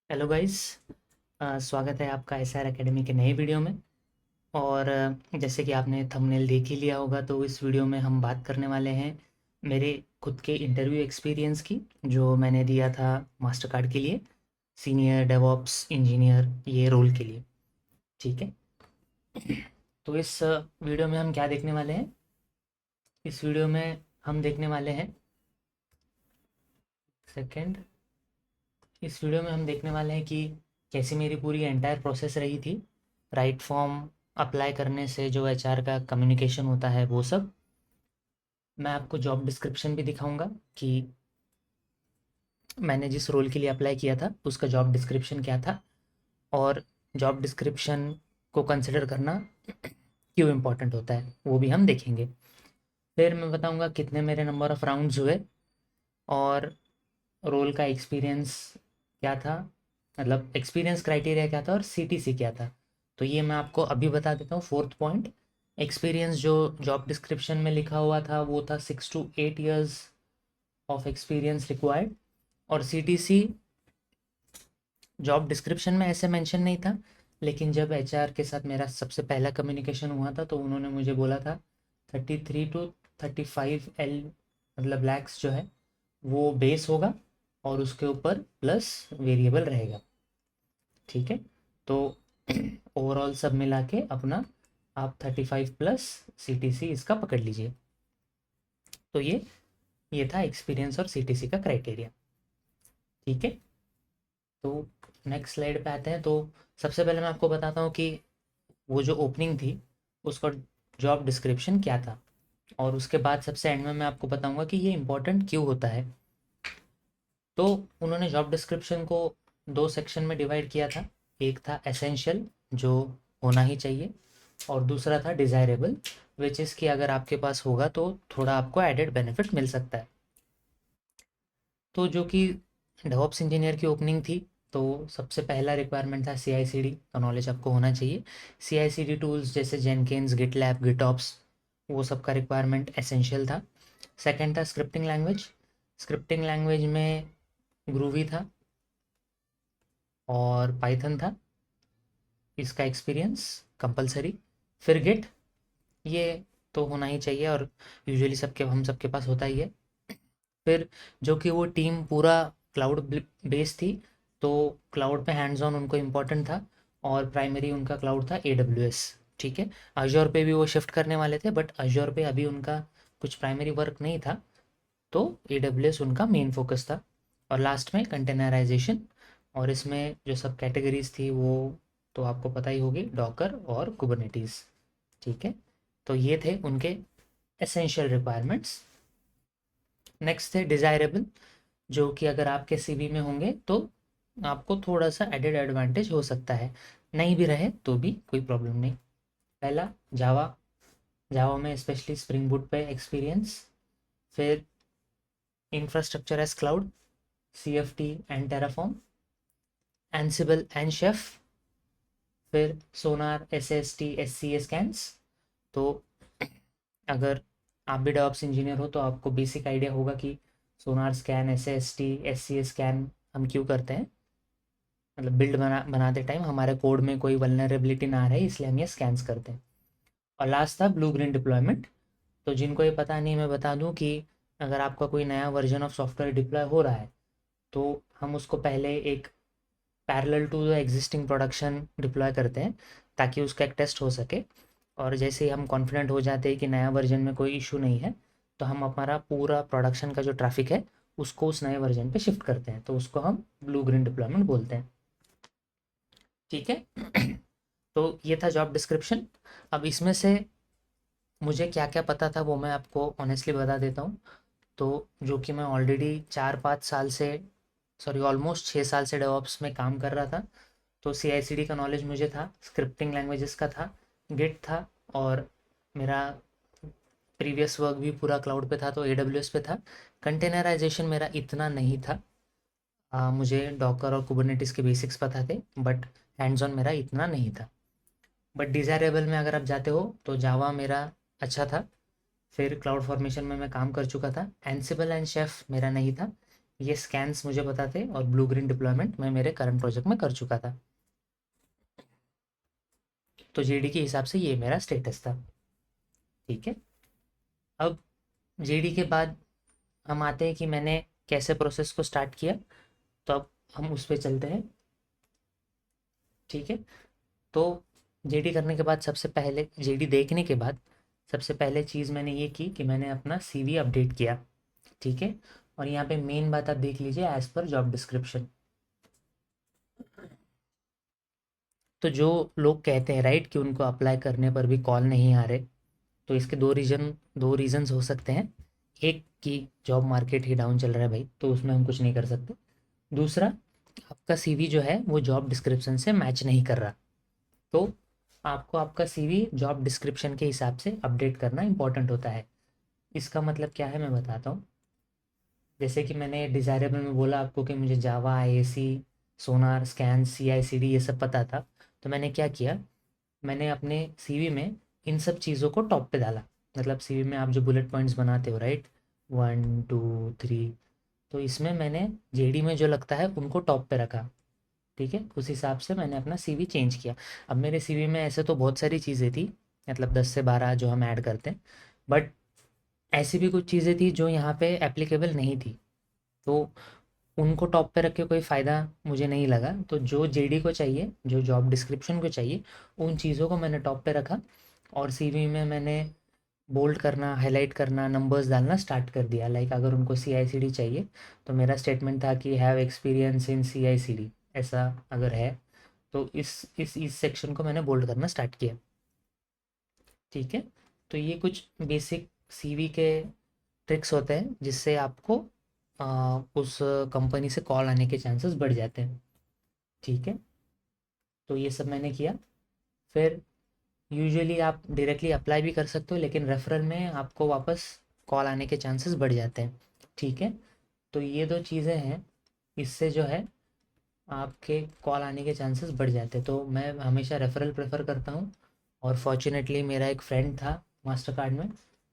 Hello guys. स्वागत है आपका एसआर एकेडमी के नए वीडियो में। और जैसे कि आपने थंबनेल देख ही लिया होगा, तो इस वीडियो में हम बात करने वाले हैं मेरे खुद के इंटरव्यू एक्सपीरियंस की, जो मैंने दिया था मास्टर कार्ड के लिए, सीनियर डेवऑप्स इंजीनियर ये रोल के लिए। ठीक है। तो इस वीडियो में हम क्या देखने वाले हैं? इस वीडियो में हम देखने वाले हैं, सेकंड, इस वीडियो में हम देखने वाले हैं कि कैसी मेरी पूरी एंटायर प्रोसेस रही थी, राइट फॉर्म अप्लाई करने से जो एचआर का कम्युनिकेशन होता है वो सब। मैं आपको जॉब डिस्क्रिप्शन भी दिखाऊंगा कि मैंने जिस रोल के लिए अप्लाई किया था उसका जॉब डिस्क्रिप्शन क्या था, और जॉब डिस्क्रिप्शन को कंसिडर करना क्यों इम्पोर्टेंट होता है वो भी हम देखेंगे। फिर मैं बताऊंगा कितने मेरे नंबर ऑफ़ राउंड्स हुए, और रोल का एक्सपीरियंस क्या था, मतलब एक्सपीरियंस क्राइटेरिया क्या था, और सीटीसी क्या था। तो ये मैं आपको अभी बता देता हूँ। फोर्थ पॉइंट, एक्सपीरियंस जो जॉब डिस्क्रिप्शन में लिखा हुआ था वो था 6 to 8 years of experience required, और सीटीसी जॉब डिस्क्रिप्शन में ऐसे मेंशन नहीं था, लेकिन जब एचआर के साथ मेरा सबसे पहला कम्युनिकेशन हुआ था तो उन्होंने मुझे बोला था 33 to 35 L, मतलब लैक्स जो है वो बेस होगा, और उसके ऊपर प्लस वेरिएबल रहेगा। ठीक है। तो ओवरऑल सब मिला के अपना आप 35 प्लस सीटीसी इसका पकड़ लीजिए। तो ये था एक्सपीरियंस और सीटीसी का क्राइटेरिया। ठीक है। तो नेक्स्ट स्लाइड पे आते हैं। तो सबसे पहले मैं आपको बताता हूँ कि वो जो ओपनिंग थी उसका जॉब डिस्क्रिप्शन क्या था, और उसके बाद सबसे एंड में मैं आपको बताऊंगा कि ये इम्पोर्टेंट क्यों होता है। तो उन्होंने जॉब डिस्क्रिप्शन को दो सेक्शन में डिवाइड किया था। एक था एसेंशियल, जो होना ही चाहिए, और दूसरा था डिज़ायरेबल, विच इज़ कि अगर आपके पास होगा तो थोड़ा आपको एडेड बेनिफिट मिल सकता है। तो जो कि डेवऑप्स इंजीनियर की ओपनिंग थी, तो सबसे पहला रिक्वायरमेंट था CI/CD का नॉलेज आपको होना चाहिए। CI/CD टूल्स जैसे जेनकिन्स, गिटलैब, गिटऑप्स, वो सब का रिक्वायरमेंट एसेंशियल था। सेकंड था स्क्रिप्टिंग लैंग्वेज। स्क्रिप्टिंग लैंग्वेज में ग्रूवी था और पाइथन था, इसका एक्सपीरियंस कंपलसरी। फिर गिट, ये तो होना ही चाहिए, और यूजुअली सबके हम सबके पास होता ही है। फिर जो कि वो टीम पूरा क्लाउड बेस्ड थी, तो क्लाउड पे हैंड्स ऑन उनको इम्पोर्टेंट था, और प्राइमरी उनका क्लाउड था AWS। ठीक है। अजोर पे भी वो शिफ्ट करने वाले थे, बट अजोर पे अभी उनका कुछ प्राइमरी वर्क नहीं था, तो AWS उनका मेन फोकस था। और लास्ट में कंटेनराइजेशन, और इसमें जो सब कैटेगरीज थी वो तो आपको पता ही होगी, डॉकर और कुबरनेटिस। ठीक है। तो ये थे उनके एसेंशियल रिक्वायरमेंट्स। नेक्स्ट थे डिज़ायरेबल, जो कि अगर आपके सीवी में होंगे तो आपको थोड़ा सा एडेड एडवांटेज हो सकता है, नहीं भी रहे तो भी कोई प्रॉब्लम नहीं। पहला, जावा, जावा में स्पेशली स्प्रिंग बूट पे एक्सपीरियंस। फिर infrastructure as cloud, CFT and terraform, ansible and chef, फिर सोनार, SST, SCA स्कैन्स। तो अगर आप भी डेवऑप्स इंजीनियर हो तो आपको बेसिक आइडिया होगा कि सोनार स्कैन, SST, SCA स्कैन हम क्यों करते हैं। मतलब बिल्ड बनाते टाइम हमारे कोड में कोई वल्नरेबिलिटी ना रहे, इसलिए हम ये स्कैन्स करते हैं। और लास्ट था ब्लू ग्रीन डिप्लॉयमेंट। तो जिनको ये पता नहीं, मैं बता दूं कि अगर आपका कोई नया वर्जन ऑफ सॉफ्टवेयर डिप्लॉय हो रहा है तो हम उसको पहले एक parallel to the existing production deploy करते हैं, ताकि उसका एक टेस्ट हो सके। और जैसे ही हम कॉन्फिडेंट हो जाते हैं कि नया वर्जन में कोई इशू नहीं है, तो हम हमारा पूरा प्रोडक्शन का जो ट्रैफिक है उसको उस नए वर्जन पे शिफ्ट करते हैं, तो उसको हम ब्लू ग्रीन डिप्लॉयमेंट बोलते हैं। ठीक है। तो ये था जॉब डिस्क्रिप्शन। अब इसमें से मुझे क्या क्या पता था वो मैं आपको ऑनेस्टली बता देता हूँ। तो जो कि मैं ऑलरेडी 4-5 साल से, सॉरी ऑलमोस्ट 6 साल से डेवऑप्स में काम कर रहा था। तो CI/CD का नॉलेज मुझे था, स्क्रिप्टिंग लैंग्वेजेस का था, गिट था, और मेरा प्रीवियस वर्क भी पूरा क्लाउड पे था तो AWS पे था। कंटेनराइजेशन मेरा इतना नहीं था। मुझे डॉकर और कुबरनेटिस के बेसिक्स पता थे, बट हैंड्स ऑन मेरा इतना नहीं था। बट डिज़ायरेबल में अगर आप जाते हो तो जावा मेरा अच्छा था। फिर क्लाउड फॉर्मेशन में मैं काम कर चुका था। एंसिबल एंड शेफ मेरा नहीं था। ये स्कैन्स मुझे पता थे और ब्लू ग्रीन डिप्लॉयमेंट मैं मेरे करंट प्रोजेक्ट में कर चुका था। तो जीडी के हिसाब से ये मेरा स्टेटस था। ठीक है। अब जीडी के बाद हम आते हैं कि मैंने कैसे प्रोसेस को स्टार्ट किया। तो अब हम उस पे चलते हैं। ठीक है। तो जीडी करने के बाद सबसे पहले जीडी देखने के बाद सबसे पहले चीज़ मैंने ये की कि मैंने अपना सीवी अपडेट किया। ठीक है। और यहाँ पे मेन बात आप देख लीजिए, एज पर जॉब डिस्क्रिप्शन। तो जो लोग कहते हैं राइट कि उनको अप्लाई करने पर भी कॉल नहीं आ रहे, तो इसके दो रीज़न्स हो सकते हैं। एक कि जॉब मार्केट ही डाउन चल रहा है भाई, तो उसमें हम कुछ नहीं कर सकते। दूसरा, आपका सीवी जो है वो जॉब डिस्क्रिप्शन से मैच नहीं कर रहा। तो आपको आपका सीवी जॉब डिस्क्रिप्शन के हिसाब से अपडेट करना इंपॉर्टेंट होता है। इसका मतलब क्या है मैं बताता हूँ। जैसे कि मैंने डिज़ायरेबल में बोला आपको कि मुझे जावा, आईएसी, सोनार, स्कैन, सीआईसीडी ये सब पता था। तो मैंने क्या किया, मैंने अपने सीवी में इन सब चीज़ों को टॉप पे डाला। मतलब सीवी में आप जो बुलेट पॉइंट्स बनाते हो राइट, 1 2 3, तो इसमें मैंने जेडी में जो लगता है उनको टॉप पे रखा। ठीक है। उस हिसाब से मैंने अपना सीवी चेंज किया। अब मेरे सीवी में ऐसे तो बहुत सारी चीज़ें थी, मतलब 10 से 12 जो हम ऐड करते हैं, बट ऐसी भी कुछ चीज़ें थी जो यहाँ पे एप्लीकेबल नहीं थी। तो उनको टॉप पे रख के कोई फ़ायदा मुझे नहीं लगा। तो जो जेडी को चाहिए, जो जॉब डिस्क्रिप्शन को चाहिए, उन चीज़ों को मैंने टॉप पे रखा। और सीवी में मैंने बोल्ड करना, हाईलाइट करना, नंबर्स डालना स्टार्ट कर दिया। लाइक अगर उनको सीआईसीडी चाहिए तो मेरा स्टेटमेंट था कि हैव एक्सपीरियंस इन सीआईसीडी, ऐसा अगर है तो इस सेक्शन को मैंने बोल्ड करना स्टार्ट किया। ठीक है। तो ये कुछ बेसिक सीवी के ट्रिक्स होते हैं जिससे आपको उस कंपनी से कॉल आने के चांसेस बढ़ जाते हैं। ठीक है। तो ये सब मैंने किया। फिर यूजुअली आप डायरेक्टली अप्लाई भी कर सकते हो, लेकिन रेफरल में आपको वापस कॉल आने के चांसेस बढ़ जाते हैं। ठीक है। तो ये दो चीज़ें हैं, इससे जो है आपके कॉल आने के चांसेस बढ़ जाते हैं। तो मैं हमेशा रेफरल प्रेफर करता हूँ। और फॉर्चुनेटली मेरा एक फ्रेंड था मास्टर कार्ड में,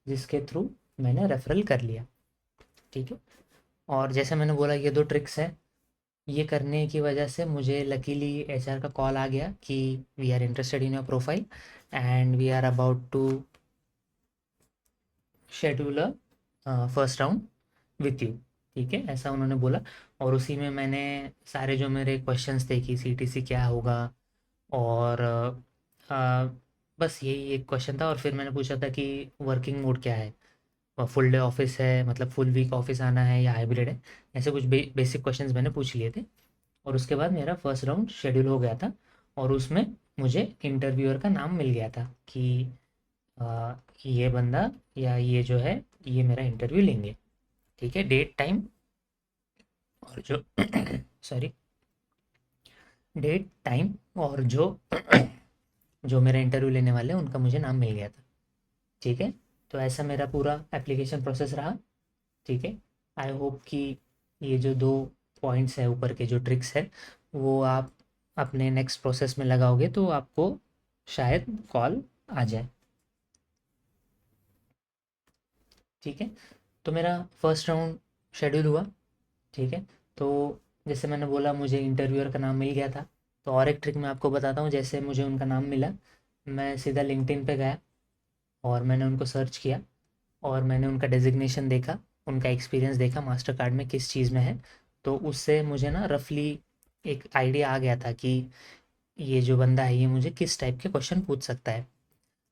जिसके थ्रू मैंने रेफरल कर लिया। ठीक है। और जैसे मैंने बोला ये दो ट्रिक्स हैं, ये करने की वजह से मुझे लकीली एचआर का कॉल आ गया कि we are interested in your profile and we are about to schedule a first round with you. ठीक है, ऐसा उन्होंने बोला। और उसी में मैंने सारे जो मेरे क्वेश्चंस थे कि सीटीसी क्या होगा, और बस यही एक क्वेश्चन था। और फिर मैंने पूछा था कि वर्किंग मोड क्या है, फुल डे ऑफिस है, मतलब फुल वीक ऑफिस आना है या हाइब्रिड है। ऐसे कुछ बेसिक क्वेश्चंस मैंने पूछ लिए थे। और उसके बाद मेरा फर्स्ट राउंड शेड्यूल हो गया था। और उसमें मुझे इंटरव्यूअर का नाम मिल गया था कि अ, ये बंदा या ये जो है ये मेरा इंटरव्यू लेंगे। ठीक है। डेट टाइम और जो सॉरी, डेट टाइम और जो जो मेरा इंटरव्यू लेने वाले हैं उनका मुझे नाम मिल गया था। ठीक है। तो ऐसा मेरा पूरा एप्लीकेशन प्रोसेस रहा। ठीक है। आई होप कि ये जो दो पॉइंट्स है ऊपर के जो ट्रिक्स है वो आप अपने नेक्स्ट प्रोसेस में लगाओगे तो आपको शायद कॉल आ जाए। ठीक है। तो मेरा फर्स्ट राउंड शेड्यूल हुआ। ठीक है। तो जैसे मैंने बोला मुझे इंटरव्यूअर का नाम मिल गया था। तो और एक ट्रिक मैं आपको बताता हूँ। जैसे मुझे उनका नाम मिला, मैं सीधा लिंक्डइन पे गया और मैंने उनको सर्च किया और मैंने उनका डेजिग्नेशन देखा, उनका एक्सपीरियंस देखा मास्टर कार्ड में किस चीज़ में है। तो उससे मुझे ना रफली एक आइडिया आ गया था कि ये जो बंदा है ये मुझे किस टाइप के क्वेश्चन पूछ सकता है।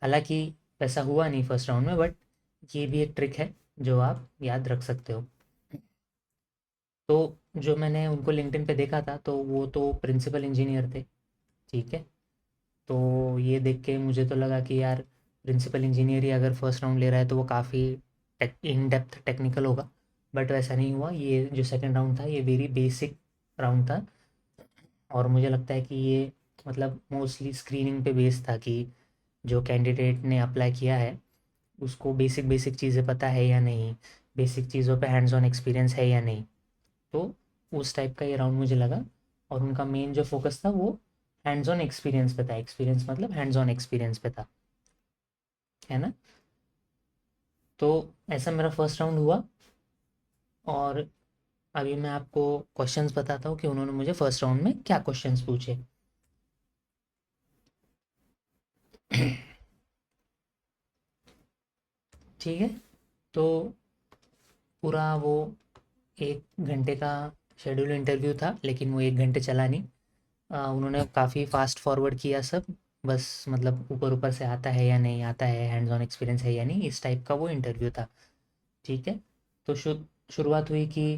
हालांकि वैसा हुआ नहीं फर्स्ट राउंड में, बट ये भी एक ट्रिक है जो आप याद रख सकते हो। तो जो मैंने उनको लिंक्डइन पे देखा था तो वो तो प्रिंसिपल इंजीनियर थे। ठीक है। तो ये देख के मुझे तो लगा कि यार प्रिंसिपल इंजीनियर ही अगर फर्स्ट राउंड ले रहा है तो वो काफ़ी इन डेप्थ टेक्निकल होगा। बट वैसा नहीं हुआ। ये जो सेकंड राउंड था ये वेरी बेसिक राउंड था। और मुझे लगता है कि ये मतलब मोस्टली स्क्रीनिंग पे बेस्ड था कि जो कैंडिडेट ने अप्लाई किया है उसको बेसिक बेसिक चीज़ें पता है या नहीं, बेसिक चीज़ों पे हैंड्स ऑन एक्सपीरियंस है या नहीं। तो उस टाइप का ये राउंड मुझे लगा। और उनका मेन जो फोकस था वो हैंड्स ऑन एक्सपीरियंस पे था। एक्सपीरियंस मतलब हैंड्स ऑन एक्सपीरियंस पे था, है ना। तो ऐसा मेरा फर्स्ट राउंड हुआ। और अभी मैं आपको क्वेश्चंस बताता हूँ कि उन्होंने मुझे फर्स्ट राउंड में क्या क्वेश्चंस पूछे। ठीक है, तो पूरा वो 1 घंटे का शेड्यूल इंटरव्यू था, लेकिन वो 1 घंटे चला नहीं। उन्होंने काफ़ी फास्ट फॉरवर्ड किया सब, बस मतलब ऊपर ऊपर से आता है या नहीं आता है, हैंड्स ऑन एक्सपीरियंस है या नहीं, इस टाइप का वो इंटरव्यू था। ठीक है, तो शुरुआत हुई कि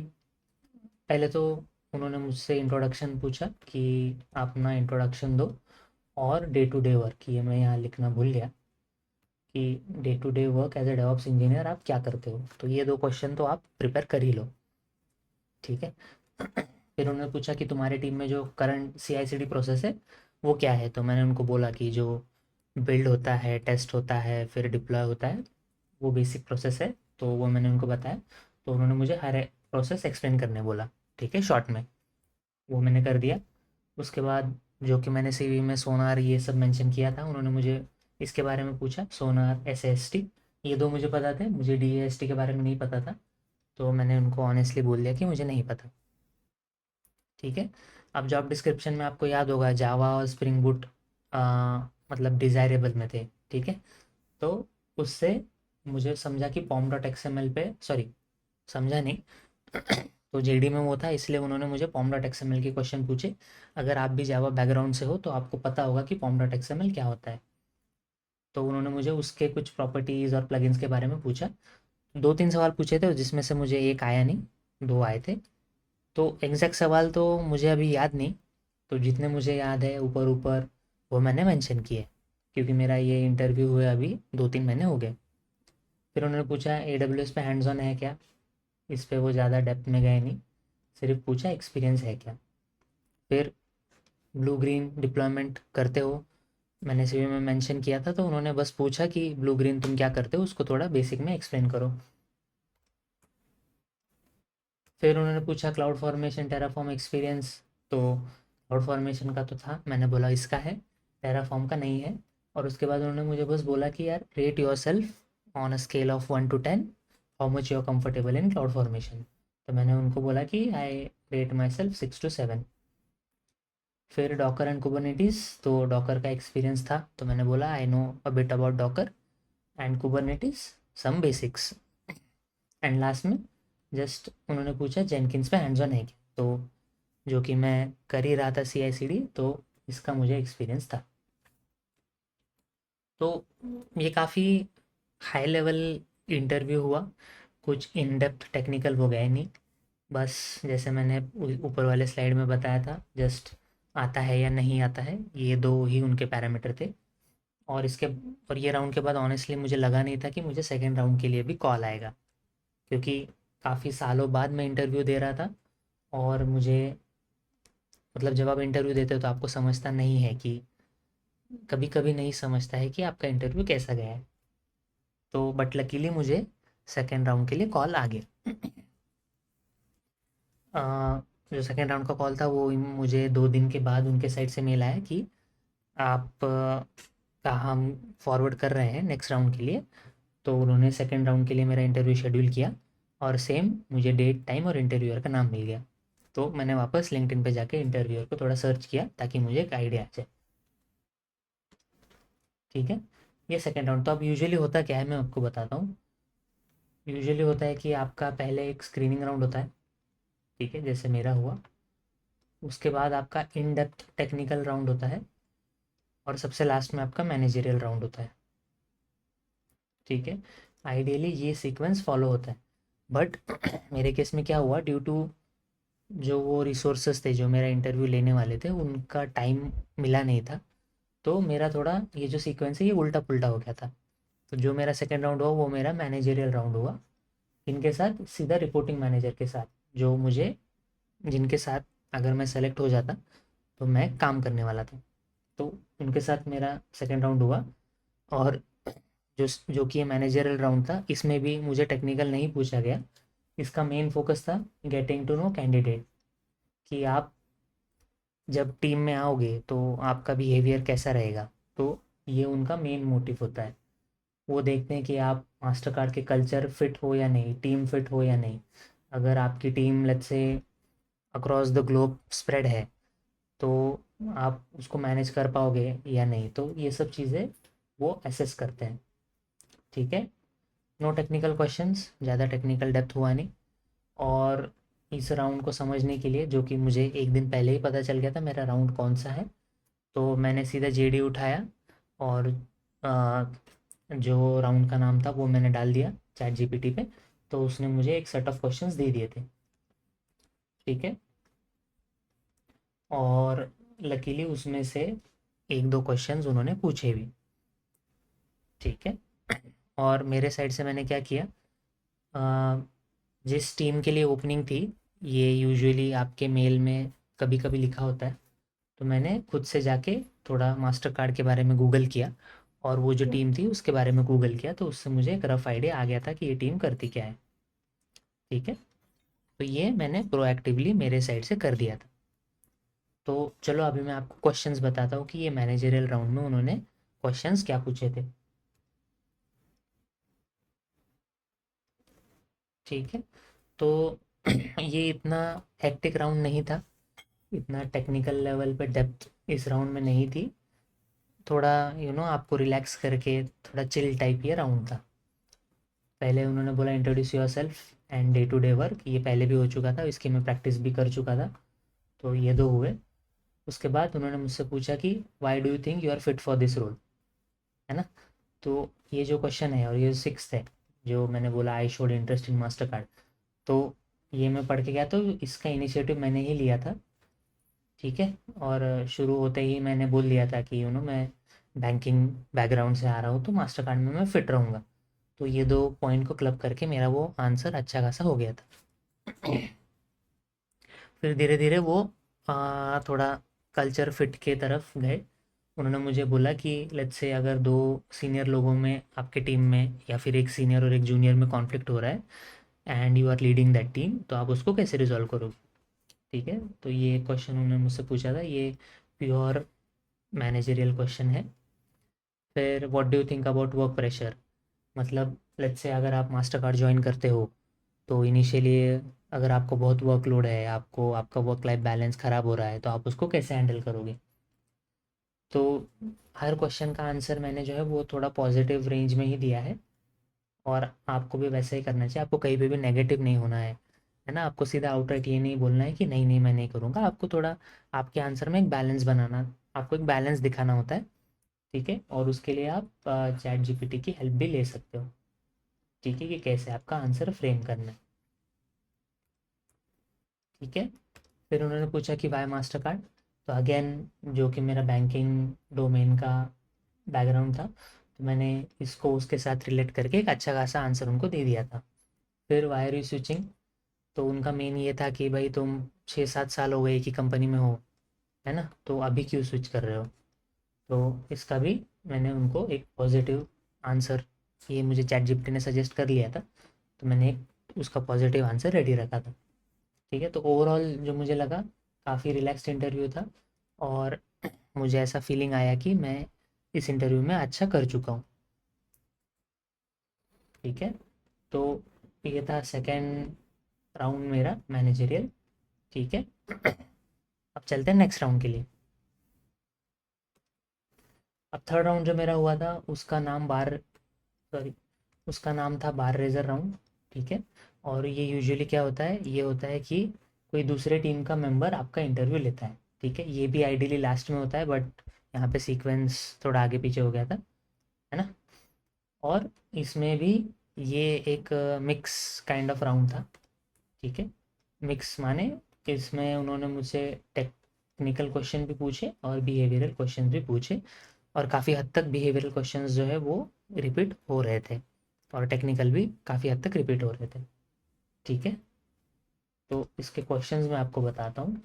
पहले तो उन्होंने मुझसे इंट्रोडक्शन पूछा कि आप अपना इंट्रोडक्शन दो, और डे टू डे वर्क, ये मैं यहाँ लिखना भूल गया कि day to day work as a DevOps engineer आप क्या करते हो। तो ये 2 क्वेश्चन तो आप प्रिपेयर कर ही लो। ठीक है। फिर उन्होंने पूछा कि तुम्हारे टीम में जो करंट CI/CD प्रोसेस है वो क्या है। तो मैंने उनको बोला कि जो बिल्ड होता है, टेस्ट होता है, फिर डिप्लॉय होता है, वो बेसिक प्रोसेस है। तो वो मैंने उनको बताया। तो उन्होंने मुझे हर प्रोसेस एक्सप्लेन करने बोला। ठीक है, शॉर्ट में। वो मैंने कर दिया। उसके बाद जो कि मैंने सीवी में सोनार ये सब मेंशन किया था, उन्होंने मुझे इसके बारे में पूछा। सोनार, SAST, ये 2 मुझे पता थे, मुझे DAST के बारे में नहीं पता था। तो मैंने उनको ऑनेस्टली बोल दिया कि मुझे नहीं पता। ठीक है। अब जॉब डिस्क्रिप्शन में आपको याद होगा जावा और स्प्रिंग बूट मतलब डिज़ायरेबल में थे। ठीक है, तो उससे मुझे समझा कि पॉम डॉट एक्सएमएल पे, सॉरी, समझा नहीं, तो जेडी में वो था, इसलिए उन्होंने मुझे पॉम डॉट एक्सएमएल के क्वेश्चन पूछे। अगर आप भी जावा बैकग्राउंड से हो तो आपको पता होगा कि पॉम डॉट एक्सएमएल क्या होता है। तो उन्होंने मुझे उसके कुछ प्रॉपर्टीज़ और प्लगइन्स के बारे में पूछा। 2-3 सवाल पूछे थे जिसमें से मुझे एक आया नहीं, 2 आए थे। तो एग्जैक्ट सवाल तो मुझे अभी याद नहीं। तो जितने मुझे याद है ऊपर ऊपर वो मैंने मेंशन किए, क्योंकि मेरा ये इंटरव्यू हुए अभी 2-3 महीने हो गए। फिर उन्होंने पूछा AWS पे हैंड्स ऑन है क्या। इस पे वो ज़्यादा डेप्थ में गए नहीं, सिर्फ पूछा एक्सपीरियंस है क्या। फिर ब्लू ग्रीन डिप्लॉयमेंट करते हो, मैंने सीवी में मेंशन किया था। तो उन्होंने बस पूछा कि ब्लू ग्रीन तुम क्या करते हो, उसको थोड़ा बेसिक में एक्सप्लेन करो। फिर उन्होंने पूछा क्लाउड फॉर्मेशन टेराफॉर्म एक्सपीरियंस। तो क्लाउड फॉर्मेशन का तो था, मैंने बोला इसका है, टेराफॉर्म का नहीं है। और उसके बाद उन्होंने मुझे बस बोला कि यार rate yourself on a scale of 1 to 10, how much you are comfortable in cloud formation. तो मैंने उनको बोला कि I rate myself 6 to 7। फिर डॉकर एंड कुबरनेटिस, तो डॉकर का एक्सपीरियंस था, तो मैंने बोला I know a bit about Docker and Kubernetes, some basics. And last में जस्ट उन्होंने पूछा जेनकिंस पे हैंड्स ऑन है क्या। तो जो कि मैं कर ही रहा था CI/CD, तो इसका मुझे एक्सपीरियंस था। तो ये काफ़ी हाई लेवल इंटरव्यू हुआ, कुछ इन डेप्थ टेक्निकल वो गए नहीं। बस जैसे मैंने ऊपर वाले स्लाइड में बताया था, जस्ट आता है या नहीं आता है, ये 2 ही उनके पैरामीटर थे। और इसके और ये राउंड के बाद ऑनेस्टली मुझे लगा नहीं था कि मुझे सेकेंड राउंड के लिए भी कॉल आएगा, क्योंकि काफ़ी सालों बाद मैं इंटरव्यू दे रहा था। और मुझे मतलब जब आप इंटरव्यू देते हो तो आपको समझता नहीं है कि, कभी कभी नहीं समझता है कि आपका इंटरव्यू कैसा गया है। तो बट लकीली मुझे सेकेंड राउंड के लिए कॉल आ गया। अ, जो सेकेंड राउंड का कॉल था वो मुझे 2 दिन के बाद उनके साइड से मेल आया कि आप का हम फॉरवर्ड कर रहे हैं नेक्स्ट राउंड के लिए। तो उन्होंने सेकेंड राउंड के लिए मेरा इंटरव्यू शेड्यूल किया, और सेम मुझे डेट, टाइम और इंटरव्यूअर का नाम मिल गया। तो मैंने वापस लिंक्डइन पे जाके इंटरव्यूअर को थोड़ा सर्च किया ताकि मुझे एक आइडिया आ जाए। ठीक है, ये सेकेंड राउंड। तो अब यूजुअली होता क्या है मैं आपको बताता हूँ। यूजुअली होता है कि आपका पहले एक स्क्रीनिंग राउंड होता है। ठीक है, जैसे मेरा हुआ। उसके बाद आपका इन डेप्थ टेक्निकल राउंड होता है, और सबसे लास्ट में आपका मैनेजरियल राउंड होता है। ठीक है, आइडियली ये सीक्वेंस फॉलो होता है। बट मेरे केस में क्या हुआ, ड्यू टू जो वो रिसोर्सेज थे जो मेरा इंटरव्यू लेने वाले थे, उनका टाइम मिला नहीं था। तो मेरा थोड़ा ये जो सीक्वेंस है ये उल्टा पुल्टा हो गया था। तो जो मेरा सेकेंड राउंड हुआ वो मेरा मैनेजरियल राउंड हुआ, इनके साथ सीधा रिपोर्टिंग मैनेजर के साथ, जो मुझे, जिनके साथ अगर मैं सेलेक्ट हो जाता तो मैं काम करने वाला था। तो उनके साथ मेरा सेकेंड राउंड हुआ। और जो कि ये मैनेजरल राउंड था, इसमें भी मुझे टेक्निकल नहीं पूछा गया। इसका मेन फोकस था गेटिंग टू नो कैंडिडेट, कि आप जब टीम में आओगे तो आपका बिहेवियर कैसा रहेगा। तो ये उनका मेन मोटिव होता है। वो देखते हैं कि आप मास्टर कार्ड के कल्चर फिट हो या नहीं, टीम फिट हो या नहीं, अगर आपकी team let's say across the globe spread है, तो आप उसको मैनेज कर पाओगे या नहीं, तो ये सब चीज़ें वो असेस करते हैं। ठीक है, नो टेक्निकल क्वेश्चंस, ज़्यादा टेक्निकल डेप्थ हुआ नहीं। और इस राउंड को समझने के लिए, जो कि मुझे एक दिन पहले ही पता चल गया था मेरा राउंड कौन सा है, तो मैंने सीधा जेडी उठाया और आ, जो राउंड का नाम था वो मैंने डाल दिया चैट जीपीटी पे, तो उसने मुझे एक सेट ऑफ क्वेश्चंस दे दिए थे। ठीक है, और लकीली उसमें से एक दो क्वेश्चंस उन्होंने पूछे भी। ठीक है, और मेरे साइड से मैंने क्या किया, अ, जिस टीम के लिए ओपनिंग थी, ये यूजुअली आपके मेल में कभी कभी लिखा होता है, तो मैंने खुद से जाके थोड़ा मास्टर कार्ड के बारे में गूगल किया, और वो जो टीम थी उसके बारे में गूगल किया, तो उससे मुझे एक रफ आइडिया आ गया था कि ये टीम करती क्या है। ठीक है, तो ये मैंने प्रोएक्टिवली मेरे साइड से कर दिया था। तो चलो अभी मैं आपको क्वेश्चंस बताता हूँ कि ये मैनेजरियल राउंड में उन्होंने क्वेश्चंस क्या पूछे थे। ठीक है, तो ये इतना हेक्टिक राउंड नहीं था, इतना टेक्निकल लेवल पे डेप्थ इस राउंड में नहीं थी। थोड़ा आपको रिलैक्स करके थोड़ा चिल टाइप ये राउंड था। पहले उन्होंने बोला introduce yourself and day to day work, ये पहले भी हो चुका था, इसकी मैं प्रैक्टिस भी कर चुका था, तो ये दो हुए। उसके बाद उन्होंने मुझसे पूछा कि why do you think you are fit for this role, है ना। तो ये जो क्वेश्चन है और ये सिक्स्थ है, जो मैंने बोला I showed interest in master card, तो ये मैं पढ़ के गया, तो इसका इनिशिएटिव मैंने ही लिया था। ठीक है, और शुरू होते ही मैंने बोल दिया था कि मैं बैंकिंग बैकग्राउंड से आ रहा हूँ, तो मास्टर कार्ड में मैं फिट रहूँगा। तो ये दो पॉइंट को क्लब करके मेरा वो आंसर अच्छा खासा हो गया था। फिर धीरे धीरे वो थोड़ा कल्चर फिट के तरफ गए। उन्होंने मुझे बोला कि लेट्स से अगर दो सीनियर लोगों में आपके टीम में, या फिर एक सीनियर और एक जूनियर में कॉन्फ्लिक्ट हो रहा है, and you are leading that team, तो आप उसको कैसे रिजॉल्व करोगे। ठीक है, तो ये क्वेश्चन उन्होंने मुझसे पूछा था, ये प्योर मैनेजरियल क्वेश्चन है। फिर what do you think about work pressure, मतलब लेट्स से अगर आप मास्टर कार्ड ज्वाइन करते हो, तो इनिशियली अगर आपको बहुत वर्कलोड है, आपको आपका वर्क लाइफ बैलेंस ख़राब हो रहा है, तो आप उसको कैसे हैंडल करोगे। तो हर क्वेश्चन का आंसर मैंने जो है वो थोड़ा पॉजिटिव रेंज में ही दिया है, और आपको भी वैसा ही करना चाहिए, आपको कहीं पे भी नेगेटिव नहीं होना है ना। आपको सीधा आउटराइट ये नहीं बोलना है कि नहीं नहीं मैं नहीं करूँगा, आपको थोड़ा आपके आंसर में एक बैलेंस बनाना, आपको एक बैलेंस दिखाना होता है। ठीक है, और उसके लिए आप चैट जीपीटी की हेल्प भी ले सकते हो। ठीक है, कि कैसे आपका आंसर फ्रेम करना है। ठीक है, फिर उन्होंने पूछा कि वाई मास्टर कार्ड, तो अगेन जो कि मेरा बैंकिंग डोमेन का बैकग्राउंड था, तो मैंने इसको उसके साथ रिलेट करके एक अच्छा खासा आंसर उनको दे दिया था। फिर वाई आर यू स्विचिंग, तो उनका मेन ये था कि भाई तुम 6-7 साल हो गए एक ही कंपनी में हो, है ना, तो अभी क्यों स्विच कर रहे हो। तो इसका भी मैंने उनको एक पॉजिटिव आंसर, ये मुझे चैट जीपीटी ने सजेस्ट कर लिया था, तो मैंने एक उसका पॉजिटिव आंसर रेडी रखा था। ठीक है, तो ओवरऑल जो मुझे लगा, काफ़ी रिलैक्स्ड इंटरव्यू था, और मुझे ऐसा फीलिंग आया कि मैं इस इंटरव्यू में अच्छा कर चुका हूँ। ठीक है, तो ये था सेकेंड राउंड मेरा मैनेजरियल। ठीक है, अब चलते हैं नेक्स्ट राउंड के लिए। अब थर्ड राउंड जो मेरा हुआ था उसका नाम बार, सॉरी, उसका नाम था बार रेजर राउंड। ठीक है, और ये यूजुअली क्या होता है, ये होता है कि कोई दूसरे टीम का मेंबर आपका इंटरव्यू लेता है। ठीक है, ये भी आइडियली लास्ट में होता है, बट यहाँ पे सीक्वेंस थोड़ा आगे पीछे हो गया था, है ना। और इसमें भी ये एक मिक्स काइंड ऑफ राउंड था। ठीक है, मिक्स माने इसमें उन्होंने मुझसे टेक्निकल क्वेश्चन भी पूछे और बिहेवियरल क्वेश्चन भी पूछे, और काफ़ी हद तक बिहेवियरल क्वेश्चंस जो है वो रिपीट हो रहे थे, और टेक्निकल भी काफ़ी हद तक रिपीट हो रहे थे। ठीक है, तो इसके क्वेश्चंस मैं आपको बताता हूँ।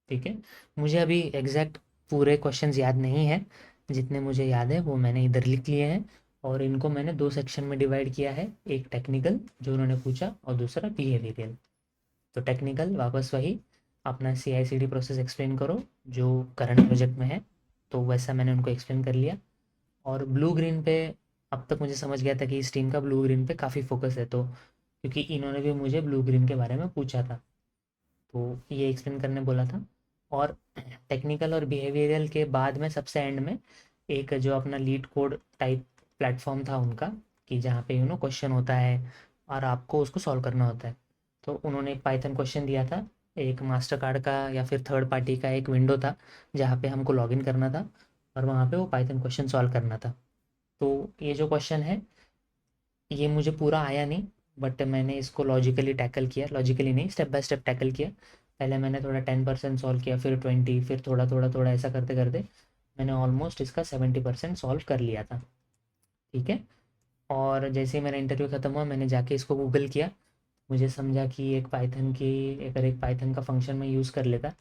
ठीक है, मुझे अभी एग्जैक्ट पूरे क्वेश्चंस याद नहीं है, जितने मुझे याद है वो मैंने इधर लिख लिए हैं, और इनको मैंने दो सेक्शन में डिवाइड किया है, एक टेक्निकल जो उन्होंने पूछा और दूसरा बिहेवियरल। तो टेक्निकल वापस वही, अपना सी आई सी डी प्रोसेस एक्सप्लेन करो जो करंट प्रोजेक्ट में है, तो वैसा मैंने उनको एक्सप्लेन कर लिया। और ब्लू ग्रीन पे अब तक मुझे समझ गया था कि इस टीम का ब्लू ग्रीन पे काफ़ी फोकस है, तो क्योंकि इन्होंने भी मुझे ब्लू ग्रीन के बारे में पूछा था, तो ये एक्सप्लेन करने बोला था। और टेक्निकल और बिहेवियरल के बाद में सबसे एंड में एक जो अपना लीड कोड टाइप प्लेटफॉर्म था उनका, कि जहाँ पे क्वेश्चन होता है और आपको उसको सॉल्व करना होता है। तो उन्होंने एक पाइथन क्वेश्चन दिया था, एक मास्टर कार्ड का या फिर थर्ड पार्टी का एक विंडो था जहाँ पे हमको लॉगिन करना था और वहाँ पे वो पाइथन क्वेश्चन सॉल्व करना था। तो ये जो क्वेश्चन है ये मुझे पूरा आया नहीं, बट मैंने इसको लॉजिकली टैकल किया, लॉजिकली नहीं, स्टेप बाय स्टेप टैकल किया। पहले मैंने थोड़ा 10% सॉल्व किया, फिर 20, फिर थोड़ा थोड़ा थोड़ा ऐसा करते करते मैंने ऑलमोस्ट इसका 70% सॉल्व कर लिया था। ठीक है। और जैसे ही मेरा इंटरव्यू ख़त्म हुआ मैंने जाके इसको गूगल किया, मुझे समझा कि एक पाइथन की, अगर एक पाइथन का फंक्शन मैं यूज़ कर लेता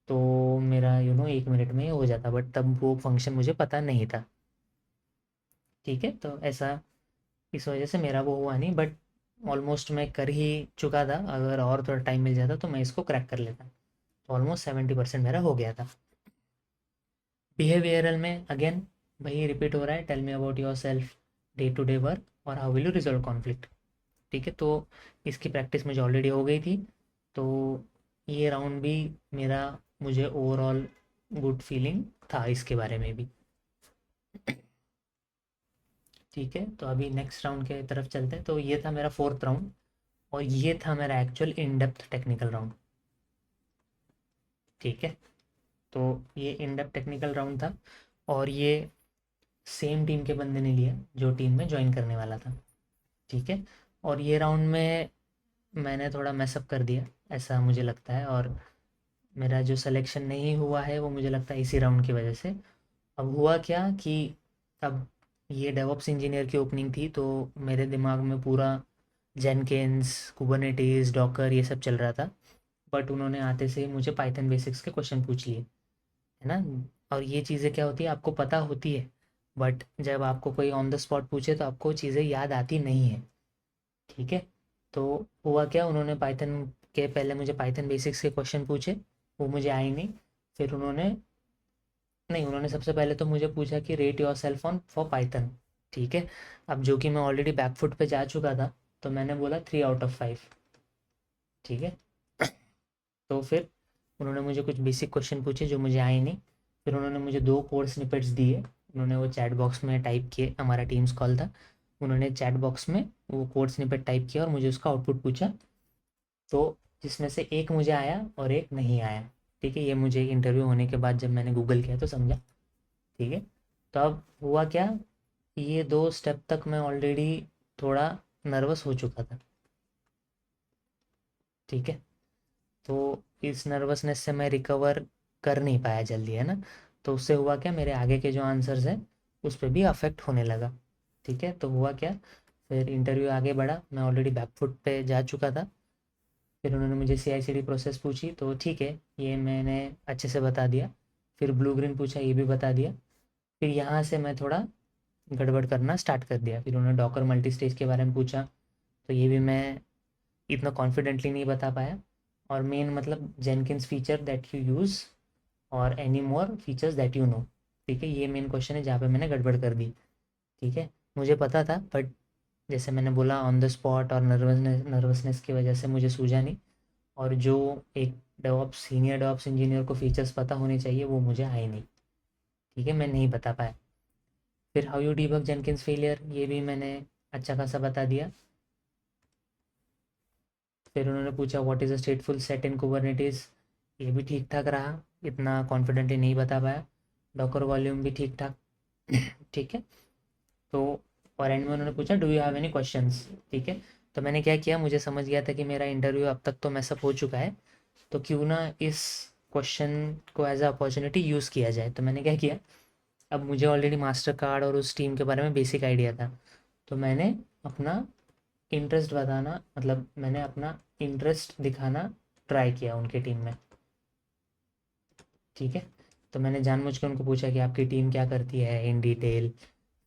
तो मेरा 1 मिनट में हो जाता, बट तब वो फंक्शन मुझे पता नहीं था। ठीक है, तो ऐसा इस वजह से मेरा वो हुआ नहीं, बट ऑलमोस्ट मैं कर ही चुका था। अगर और थोड़ा टाइम मिल जाता तो मैं इसको क्रैक कर लेता। तो ऑलमोस्ट 70% मेरा हो गया था। बिहेवियरल में अगेन वही रिपीट हो रहा है, tell me about yourself, day to day work और how will you resolve conflict. ठीक है, तो इसकी प्रैक्टिस मुझे ऑलरेडी हो गई थी। तो ये राउंड भी मेरा, मुझे ओवरऑल गुड फीलिंग था इसके बारे में भी। ठीक है, तो अभी नेक्स्ट राउंड के तरफ चलते हैं। तो ये था मेरा फोर्थ राउंड और ये था मेरा एक्चुअल इन डेप्थ टेक्निकल राउंड। ठीक है, तो ये इन डेप्थ टेक्निकल राउंड था और ये सेम टीम के बंदे ने लिया जो टीम में ज्वाइन करने वाला था। ठीक है, और ये राउंड में मैंने थोड़ा मैसअप कर दिया ऐसा मुझे लगता है, और मेरा जो सिलेक्शन नहीं हुआ है वो मुझे लगता है इसी राउंड की वजह से। अब हुआ क्या कि अब ये डेवऑप्स इंजीनियर की ओपनिंग थी, तो मेरे दिमाग में पूरा जेनकिन्स, कुबरनेटिस, डॉकर ये सब चल रहा था। बट उन्होंने आते से ही मुझे पाइथन बेसिक्स के क्वेश्चन पूछ लिए, है ना। और ये चीज़ें क्या होती है आपको पता होती है, बट जब आपको कोई ऑन द स्पॉट पूछे तो आपको चीज़ें याद आती नहीं है। ठीक है, तो हुआ क्या, उन्होंने पाइथन के पहले मुझे पाइथन बेसिक्स के क्वेश्चन पूछे, वो मुझे आए नहीं। फिर उन्होंने, नहीं, उन्होंने सबसे पहले तो मुझे पूछा कि rate yourself on for Python. ठीक है, अब जो कि मैं ऑलरेडी बैकफुट पे जा चुका था, तो मैंने बोला 3 आउट ऑफ 5। ठीक है, तो फिर उन्होंने मुझे कुछ बेसिक क्वेश्चन पूछे जो मुझे आए नहीं। फिर उन्होंने मुझे 2 कोड स्निपेट्स दिए, उन्होंने वो चैट बॉक्स में टाइप किए, हमारा टीम्स कॉल था। उन्होंने चैट बॉक्स में वो कोड स्निपेट टाइप किया और मुझे उसका आउटपुट पूछा। तो जिसमें से एक मुझे आया और एक नहीं आया। ठीक है, ये मुझे इंटरव्यू होने के बाद जब मैंने गूगल किया तो समझा। ठीक है, तो अब हुआ क्या, ये 2 स्टेप तक मैं ऑलरेडी थोड़ा नर्वस हो चुका था। ठीक है, तो इस नर्वसनेस से मैं रिकवर कर नहीं पाया जल्दी, है ना। तो उससे हुआ क्या, मेरे आगे के जो आंसर्स हैं उस पर भी अफेक्ट होने लगा। ठीक है, तो हुआ क्या, फिर इंटरव्यू आगे बढ़ा, मैं ऑलरेडी बैकफुट पे जा चुका था। फिर उन्होंने मुझे CI/CD प्रोसेस पूछी, तो ठीक है ये मैंने अच्छे से बता दिया। फिर ब्लू ग्रीन पूछा, ये भी बता दिया। फिर यहाँ से मैं थोड़ा गड़बड़ करना स्टार्ट कर दिया। फिर उन्होंने डॉकर मल्टी स्टेज के बारे में पूछा, तो ये भी मैं इतना कॉन्फिडेंटली नहीं बता पाया। और मेन मतलब Jenkins feature that you use और any more features that you know. ठीक है, ये मेन क्वेश्चन है जहाँ पे मैंने गड़बड़ कर दी। ठीक है, मुझे पता था, बट जैसे मैंने बोला ऑन द स्पॉट और नर्वसनेस की वजह से मुझे सूझा नहीं। और जो एक डेवऑप्स, सीनियर डेवऑप्स इंजीनियर को फीचर्स पता होने चाहिए वो मुझे आए नहीं। ठीक है, मैं नहीं बता पाया। फिर how you debug Jenkins failure, ये भी मैंने अच्छा खासा बता दिया। फिर उन्होंने पूछा what is a स्टेटफुल set in Kubernetes, ये भी ठीक ठाक रहा, इतना कॉन्फिडेंटली नहीं बता पाया। डॉकर वॉल्यूम भी ठीक ठाक। ठीक है, तो और एंड में उन्होंने पूछा do you have any questions. ठीक है, तो मैंने क्या किया, मुझे समझ गया था कि मेरा इंटरव्यू अब तक तो मैसअप हो चुका है, तो क्यों ना इस क्वेश्चन को एज अ अपॉर्चुनिटी यूज़ किया जाए। तो मैंने क्या किया, अब मुझे ऑलरेडी मास्टर कार्ड और उस टीम के बारे में बेसिक आइडिया था, तो मैंने अपना इंटरेस्ट बताना, मतलब मैंने अपना इंटरेस्ट दिखाना ट्राई किया उनकी टीम में। ठीक है, तो मैंने जानबूझ के उनको पूछा कि आपकी टीम क्या करती है इन डिटेल।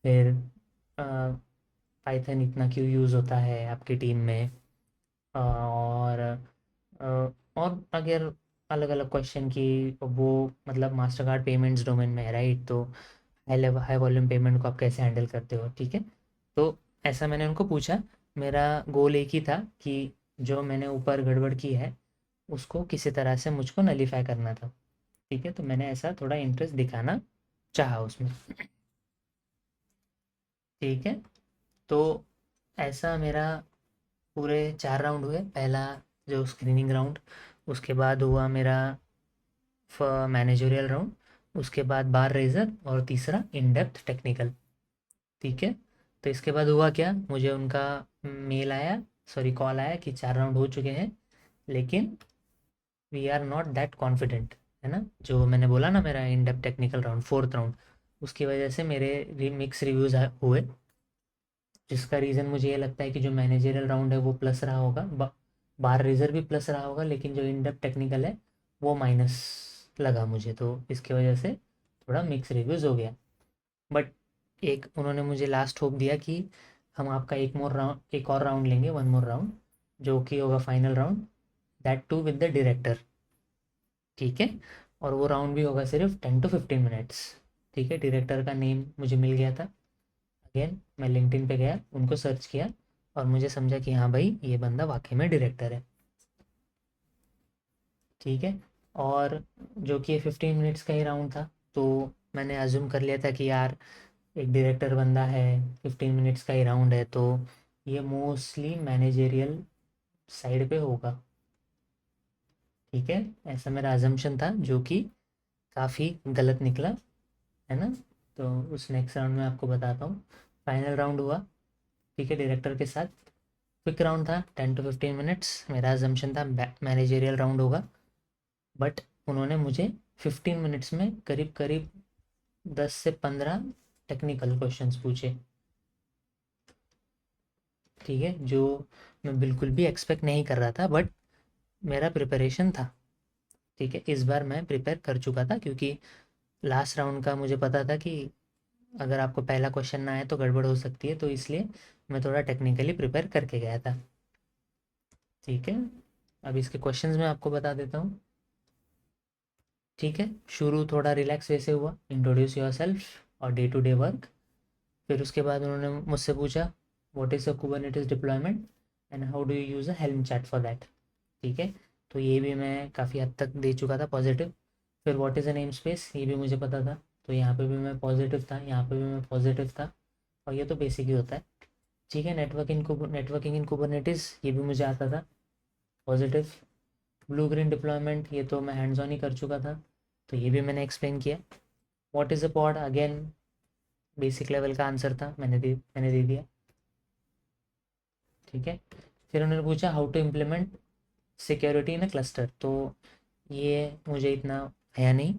फिर पाइथन इतना क्यों यूज़ होता है आपकी टीम में, और और अगर अलग अलग क्वेश्चन की, वो मतलब मास्टर कार्ड पेमेंट्स डोमेन में है राइट, तो high level high volume payment को आप कैसे हैंडल करते हो। ठीक है, तो ऐसा मैंने उनको पूछा। मेरा गोल एक ही था कि जो मैंने ऊपर गड़बड़ की है उसको किसी तरह से मुझको नलीफाई करना था। ठीक है, तो मैंने ऐसा थोड़ा इंटरेस्ट दिखाना चाहा उसमें। ठीक है, तो ऐसा मेरा पूरे 4 राउंड हुए। पहला जो स्क्रीनिंग राउंड, उसके बाद हुआ मेरा मैनेजरियल राउंड, उसके बाद बार रेजर और तीसरा इन डेप्थ टेक्निकल। ठीक है, तो इसके बाद हुआ क्या, मुझे उनका मेल आया, सॉरी कॉल आया कि 4 राउंड हो चुके हैं, लेकिन we are not that confident. है ना, जो मैंने बोला ना मेरा in depth technical round fourth round, उसकी वजह से मेरे मिक्स रिव्यूज़ हुए, जिसका रीज़न मुझे ये लगता है कि जो मैनेजरियल राउंड है वो प्लस रहा होगा, बार रेजर भी प्लस रहा होगा, लेकिन जो इन डेप्थ टेक्निकल है वो माइनस लगा मुझे, तो इसकी वजह से थोड़ा मिक्स रिव्यूज़ हो गया। बट एक उन्होंने मुझे लास्ट होप दिया कि हम आपका एक और राउंड लेंगे, वन मोर राउंड, जो कि होगा final round, that too with the director. ठीक है, और वो राउंड भी होगा सिर्फ 10 to 15 मिनट्स। ठीक है, डायरेक्टर का नेम मुझे मिल गया था। अगेन मैं लिंक्डइन पे गया, उनको सर्च किया, और मुझे समझा कि हाँ भाई ये बंदा वाकई में डायरेक्टर है। ठीक है, और जो कि ये 15 मिनट्स का ही राउंड था, तो मैंने अज्यूम कर लिया था कि यार एक डायरेक्टर बंदा है, 15 मिनट्स का ही राउंड है, तो ये मोस्टली मैनेजेरियल साइड पे होगा। ठीक है, ऐसा मेरा अजम्पशन था, जो कि काफ़ी गलत निकला। है ना, तो उस नेक्स्ट राउंड में आपको बताता हूँ। फाइनल राउंड हुआ, ठीक है, डायरेक्टर के साथ। क्विक राउंड था, 10 to 15 मिनट्स। मेरा अजम्पशन था मैनेजेरियल राउंड होगा, बट उन्होंने मुझे 15 मिनट्स में करीब करीब 10 से 15 टेक्निकल क्वेश्चंस पूछे। ठीक है, जो मैं बिल्कुल भी एक्सपेक्ट नहीं कर रहा था, बट मेरा प्रिपरेशन था। ठीक है, इस बार मैं प्रिपेयर कर चुका था, क्योंकि लास्ट राउंड का मुझे पता था कि अगर आपको पहला क्वेश्चन ना आए तो गड़बड़ हो सकती है, तो इसलिए मैं थोड़ा टेक्निकली प्रिपेयर करके गया था। ठीक है, अब इसके क्वेश्चंस मैं आपको बता देता हूँ। ठीक है, शुरू थोड़ा रिलैक्स वैसे हुआ, इंट्रोड्यूस योर सेल्फ और डे टू डे वर्क। फिर उसके बाद उन्होंने मुझसे पूछा what is a Kubernetes deployment and how do you use a helm chat for that. ठीक है, तो ये भी मैं काफ़ी हद तक दे चुका था पॉजिटिव। फिर what is a name space, ये भी मुझे पता था, तो यहाँ पे भी मैं पॉजिटिव था, यहाँ पे भी मैं पॉजिटिव था, और ये तो बेसिक ही होता है। ठीक है, नेटवर्किंग इन कुबरनेटिस, ये भी मुझे आता था, पॉजिटिव। ब्लू ग्रीन डिप्लॉयमेंट, ये तो मैं हैंड्स ऑन ही कर चुका था, तो ये भी मैंने एक्सप्लेन किया। What is a pod, again basic level का आंसर था, मैंने दे दिया। ठीक है, फिर उन्होंने पूछा how to implement security in a cluster, तो ये मुझे इतना आया नहीं।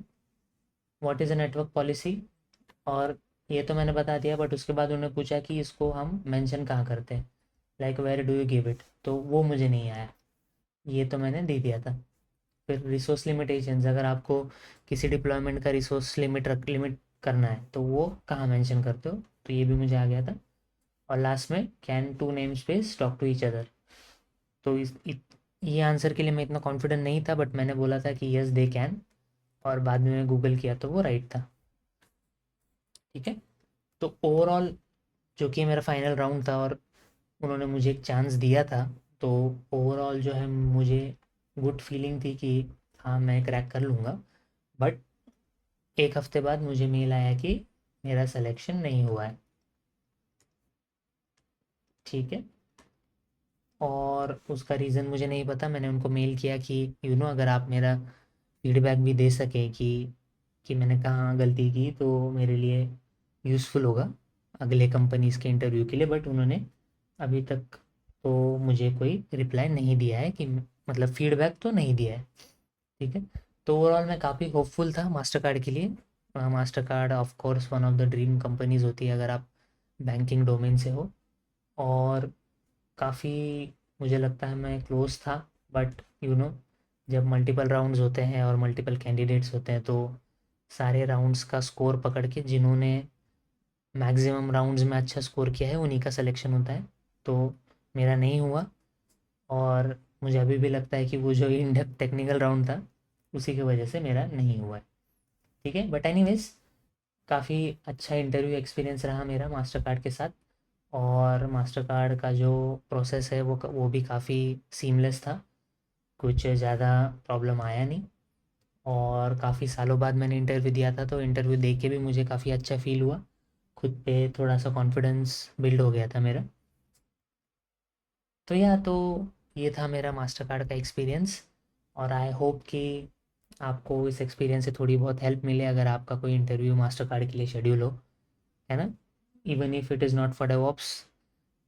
What is a network policy, और ये तो मैंने बता दिया, बट उसके बाद उन्होंने पूछा कि इसको हम मेंशन कहाँ करते हैं, like where do you give it, तो वो मुझे नहीं आया, ये तो मैंने दे दिया था। फिर रिसोर्स लिमिटेशंस, अगर आपको किसी डिप्लॉयमेंट का रिसोर्स लिमिट करना है तो वो कहाँ मेंशन करते हो, तो ये भी मुझे आ गया था। और लास्ट में can two namespace talk to each other, तो ये आंसर के लिए मैं इतना कॉन्फिडेंट नहीं था, बट मैंने बोला था कि यस दे कैन, और बाद में मैं गूगल किया तो वो राइट था। ठीक है, तो ओवरऑल जो कि मेरा फाइनल राउंड था और उन्होंने मुझे एक चांस दिया था, तो ओवरऑल जो है मुझे गुड फीलिंग थी कि हाँ मैं क्रैक कर लूँगा। बट एक हफ्ते बाद मुझे मेल आया कि मेरा सिलेक्शन नहीं हुआ है। ठीक है, और उसका रीज़न मुझे नहीं पता। मैंने उनको मेल किया कि अगर आप मेरा फीडबैक भी दे सकें कि मैंने कहाँ गलती की, तो मेरे लिए यूज़फुल होगा अगले कंपनीज़ के इंटरव्यू के लिए। बट उन्होंने अभी तक तो मुझे कोई रिप्लाई नहीं दिया है कि मतलब फीडबैक तो नहीं दिया है। ठीक है, तो ओवरऑल मैं काफ़ी होपफुल था मास्टर कार्ड के लिए। Master card of course one of the dream companies होती है अगर आप बैंकिंग डोमेन से हो, और काफ़ी मुझे लगता है मैं क्लोज था। बट जब मल्टीपल राउंड्स होते हैं और मल्टीपल कैंडिडेट्स होते हैं, तो सारे राउंड्स का स्कोर पकड़ के जिन्होंने मैक्सिमम राउंड्स में अच्छा स्कोर किया है उन्हीं का सिलेक्शन होता है। तो मेरा नहीं हुआ, और मुझे अभी भी लगता है कि वो जो इन डेप्थ टेक्निकल राउंड था उसी की वजह से मेरा नहीं हुआ है। ठीक है, बट एनीवेज काफ़ी अच्छा इंटरव्यू एक्सपीरियंस रहा मेरा मास्टर कार्ड के साथ, और मास्टर कार्ड का जो प्रोसेस है वो भी काफ़ी सीमलेस था, कुछ ज़्यादा प्रॉब्लम आया नहीं। और काफ़ी सालों बाद मैंने इंटरव्यू दिया था, तो इंटरव्यू दे के भी मुझे काफ़ी अच्छा फ़ील हुआ, खुद पे थोड़ा सा कॉन्फिडेंस बिल्ड हो गया था मेरा। तो ये था मेरा मास्टर कार्ड का एक्सपीरियंस। और आई होप कि आपको इस एक्सपीरियंस से थोड़ी बहुत हेल्प मिले अगर आपका कोई इंटरव्यू मास्टर कार्ड के लिए शेड्यूल हो, है ना। Even if it is not for DevOps,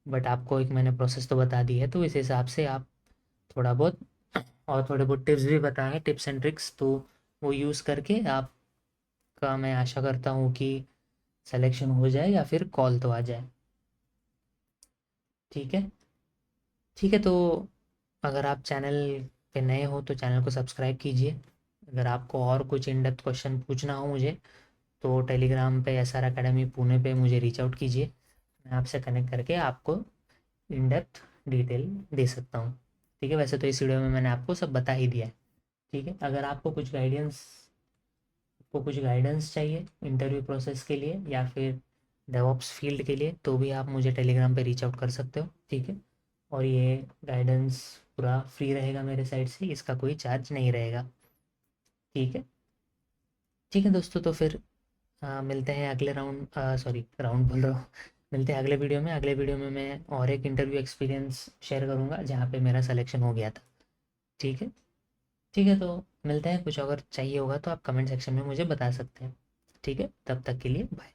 but आपको एक मैंने प्रोसेस तो बता दी है, तो इस हिसाब से आप थोड़ा बहुत और थोड़े बहुत टिप्स भी बताए हैं, टिप्स एंड ट्रिक्स, तो वो यूज़ करके आपका मैं आशा करता हूँ कि सिलेक्शन हो जाए या फिर कॉल तो आ जाए। ठीक है। ठीक है, तो अगर आप चैनल पे नए हो तो चैनल को सब्सक्राइब कीजिए। अगर आपको और कुछ इन डेप्थ क्वेश्चन पूछना हो मुझे, तो टेलीग्राम पे SR अकेडमी पुणे पे मुझे रीच आउट कीजिए। मैं आपसे कनेक्ट करके आपको इन डेप्थ डिटेल दे सकता हूँ। ठीक है, वैसे तो इस वीडियो में मैंने आपको सब बता ही दिया है। ठीक है, अगर आपको कुछ गाइडेंस चाहिए इंटरव्यू प्रोसेस के लिए या फिर डेवऑप्स फील्ड के लिए, तो भी आप मुझे टेलीग्राम पे रीच आउट कर सकते हो। ठीक है, और ये गाइडेंस पूरा फ्री रहेगा मेरे साइड से, इसका कोई चार्ज नहीं रहेगा। ठीक है। ठीक है दोस्तों, तो फिर मिलते हैं अगले राउंड, सॉरी राउंड बोल रहा हूँ, मिलते हैं अगले वीडियो में। अगले वीडियो में मैं और एक इंटरव्यू एक्सपीरियंस शेयर करूँगा जहाँ पे मेरा सिलेक्शन हो गया था। ठीक है। ठीक है, तो मिलते हैं। कुछ अगर चाहिए होगा तो आप कमेंट सेक्शन में मुझे बता सकते हैं। ठीक है, तब तक के लिए बाय।